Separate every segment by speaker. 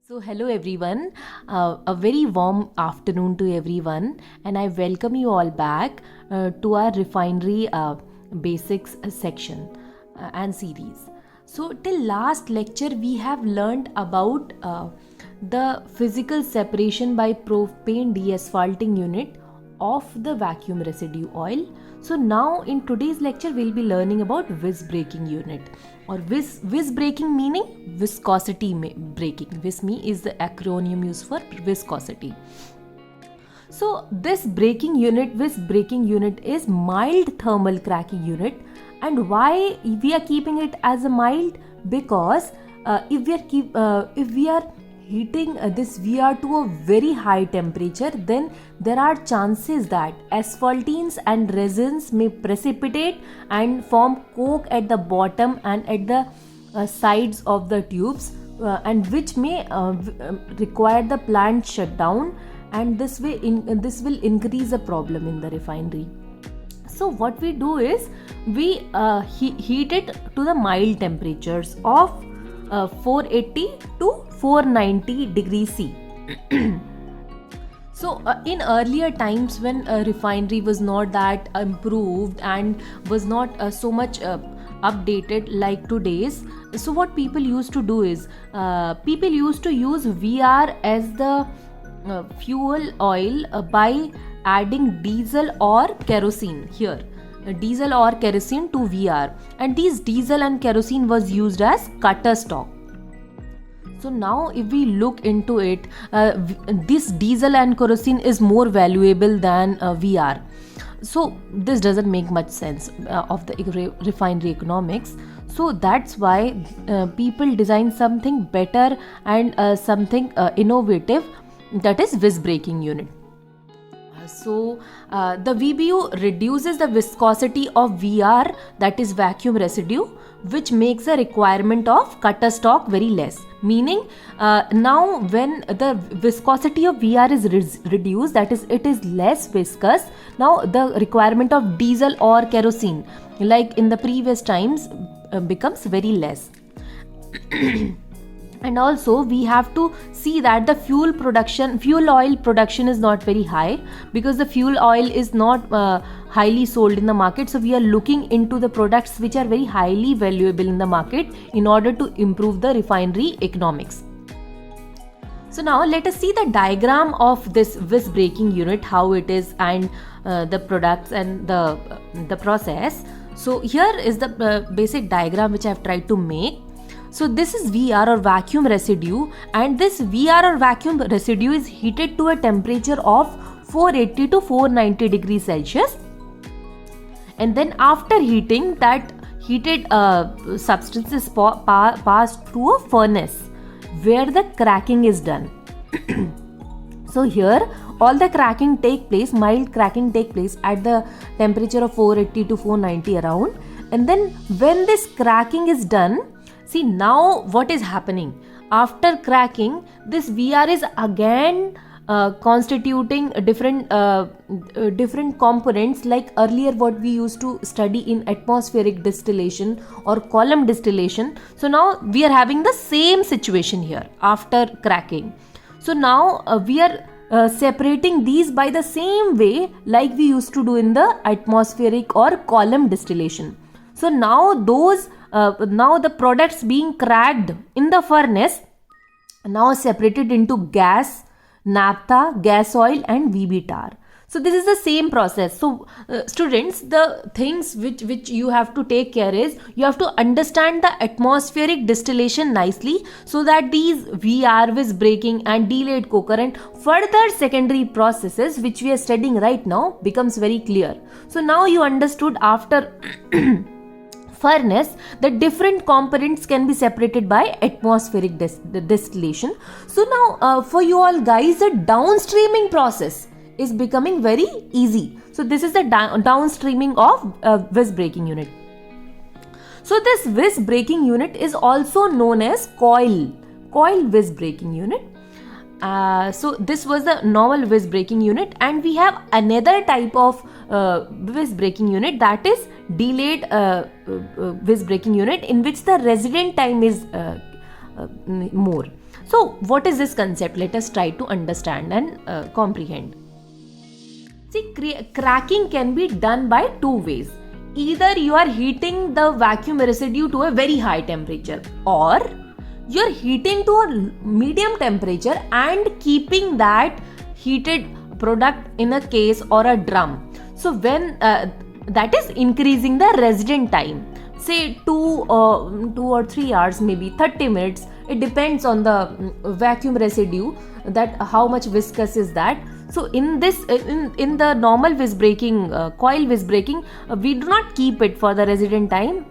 Speaker 1: Hello everyone. A very warm afternoon to everyone, and I welcome you all back to our refinery basics section and series. Till last lecture, we have learned about the physical separation by propane deasphalting unit of the vacuum residue oil. So now in today's lecture we'll be learning about vis breaking unit, or vis breaking meaning viscosity breaking. Vis me is the acronym used for viscosity. So this vis breaking unit is mild thermal cracking unit. And why we are keeping it as a mild? Because if we are heating this VR to a very high temperature, then there are chances that asphaltenes and resins may precipitate and form coke at the bottom and at the sides of the tubes, and which may require the plant shutdown, and this will increase the problem in the refinery. So what we do is we heat it to the mild temperatures of 480 to 490 degrees C. So in earlier times, when a refinery was not that improved and was not so much updated like today's, so what people used to do is people used to use VR as the fuel oil by adding diesel or kerosene here. Diesel or kerosene to VR, and these diesel and kerosene was used as cutter stock. So now if we look into it, this diesel and kerosene is more valuable than VR. So this doesn't make much sense of the refinery economics. So that's why people design something better and something innovative, that is vis breaking unit. So the VBU reduces the viscosity of VR, that is vacuum residue, which makes the requirement of cutter stock very less. Meaning now when the viscosity of VR is reduced, that is it is less viscous, now the requirement of diesel or kerosene like in the previous times becomes very less. And also we have to see that the fuel oil production is not very high, because the fuel oil is not highly sold in the market. So we are looking into the products which are very highly valuable in the market in order to improve the refinery economics. So now let us see the diagram of this vis breaking unit, how it is, and the products and the process. So here is the basic diagram which I have tried to make. So this is VR or vacuum residue, and this VR or vacuum residue is heated to a temperature of 480 to 490 degrees Celsius, and then after heating, that heated substance is passed through a furnace where the cracking is done. So here all the cracking take place, mild cracking take place at the temperature of 480 to 490 around, and then when this cracking is done, see now what is happening after cracking, this VR is again constituting different components, like earlier what we used to study in atmospheric distillation or column distillation. So now we are having the same situation here after cracking. So now we are separating these by the same way like we used to do in the atmospheric or column distillation. So now now the products being cracked in the furnace now separated into gas, naphtha, gas oil and VB tar. So this is the same process. So students, the things which you have to take care is you have to understand the atmospheric distillation nicely, so that these VR, vis breaking and delayed coker and further secondary processes which we are studying right now becomes very clear. So now you understood after furnace the different components can be separated by atmospheric distillation. So now for you all guys, the downstreaming process is becoming very easy. So this is the downstreaming of vis breaking unit. So this vis breaking unit is also known as coil vis breaking unit. So this was the normal vis breaking unit, and we have another type of vis breaking unit, that is delayed vis breaking unit, in which the resident time is more. So what is this concept? Let us try to understand and comprehend. See, cracking can be done by two ways. Either you are heating the vacuum residue to a very high temperature, or you are heating to a medium temperature and keeping that heated product in a case or a drum. So when that is increasing the resident time, say 2 or 3 hours, maybe 30 minutes. It depends on the vacuum residue, that how much viscous is that. So in this in the normal visc breaking, coil visc breaking, we do not keep it for the resident time.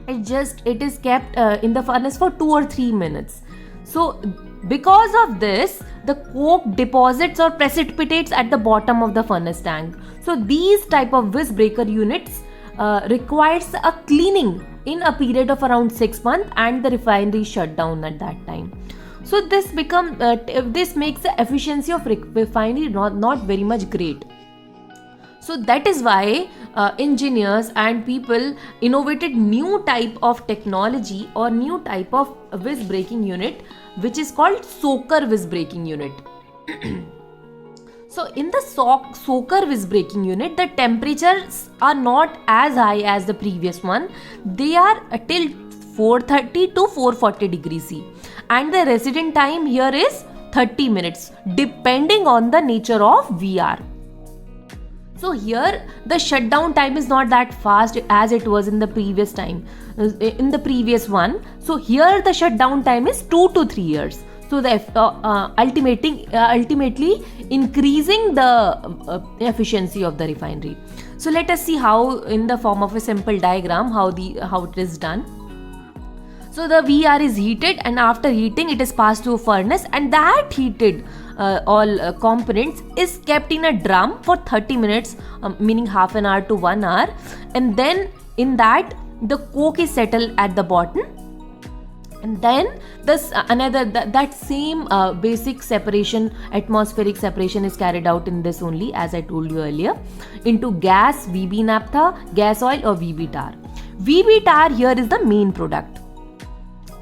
Speaker 1: It is kept in the furnace for 2 or 3 minutes. So because of this, the coke deposits or precipitates at the bottom of the furnace tank. So these type of visc breaker units requires a cleaning in a period of around 6 months, and the refinery shut down at that time. So this makes the efficiency of refinery not very much great. So that is why engineers and people innovated new type of technology or new type of visc breaking unit, which is called soaker visc breaking unit. So in the soaker visc breaking unit, the temperatures are not as high as the previous one. They are till 430 to 440 degrees C, and the resident time here is 30 minutes depending on the nature of VR. So here the shutdown time is not that fast as it was in the previous one. So here the shutdown time is 2 to 3 years. So the ultimately increasing the efficiency of the refinery. So let us see how, in the form of a simple diagram, how it is done. So the VR is heated, and after heating it is passed to a furnace, and that heated all components is kept in a drum for 30 minutes, meaning half an hour to 1 hour, and then in that the coke is settled at the bottom, and then that same basic separation, atmospheric separation, is carried out in this only, as I told you earlier, into gas, VB naphtha, gas oil, or VB tar. VB tar here is the main product.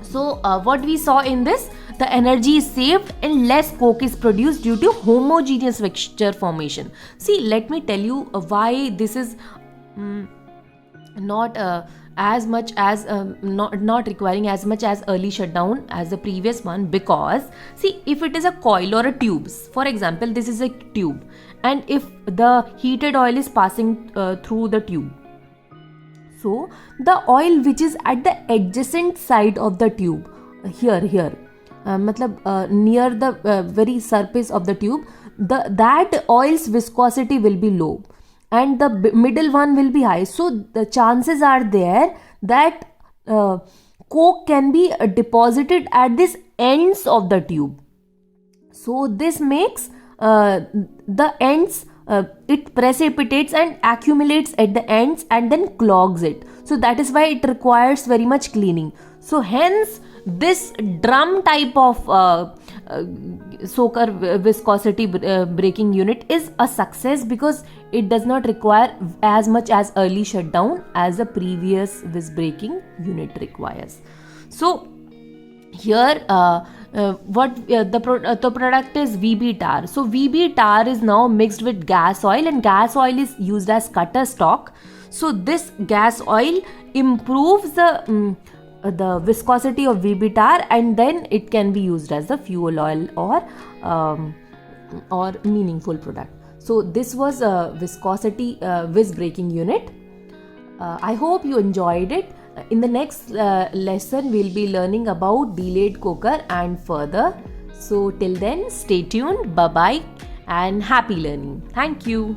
Speaker 1: So what we saw in this, the energy is saved and less coke is produced due to homogeneous mixture formation. See, let me tell you why this is not as much as not requiring as much as early shutdown as the previous one. Because see, if it is a coil or a tubes, for example, this is a tube, and if the heated oil is passing through the tube, so the oil which is at the adjacent side of the tube, here near the very surface of the tube, that oil's viscosity will be low and the middle one will be high. So the chances are there that coke can be deposited at these ends of the tube. So this makes the ends, it precipitates and accumulates at the ends and then clogs it. So that is why it requires very much cleaning. So hence this drum type of soaker viscosity breaking unit is a success, because it does not require as much as early shutdown as the previous visc breaking unit requires. So here the product is VB tar. So VB tar is now mixed with gas oil, and gas oil is used as cutter stock. So this gas oil improves the viscosity of VB tar, and then it can be used as a fuel oil or meaningful product. So this was a viscosity visc breaking unit. I hope you enjoyed it. In the next lesson, we'll be learning about delayed coker and further. So till then, stay tuned. Bye bye and happy learning. Thank you.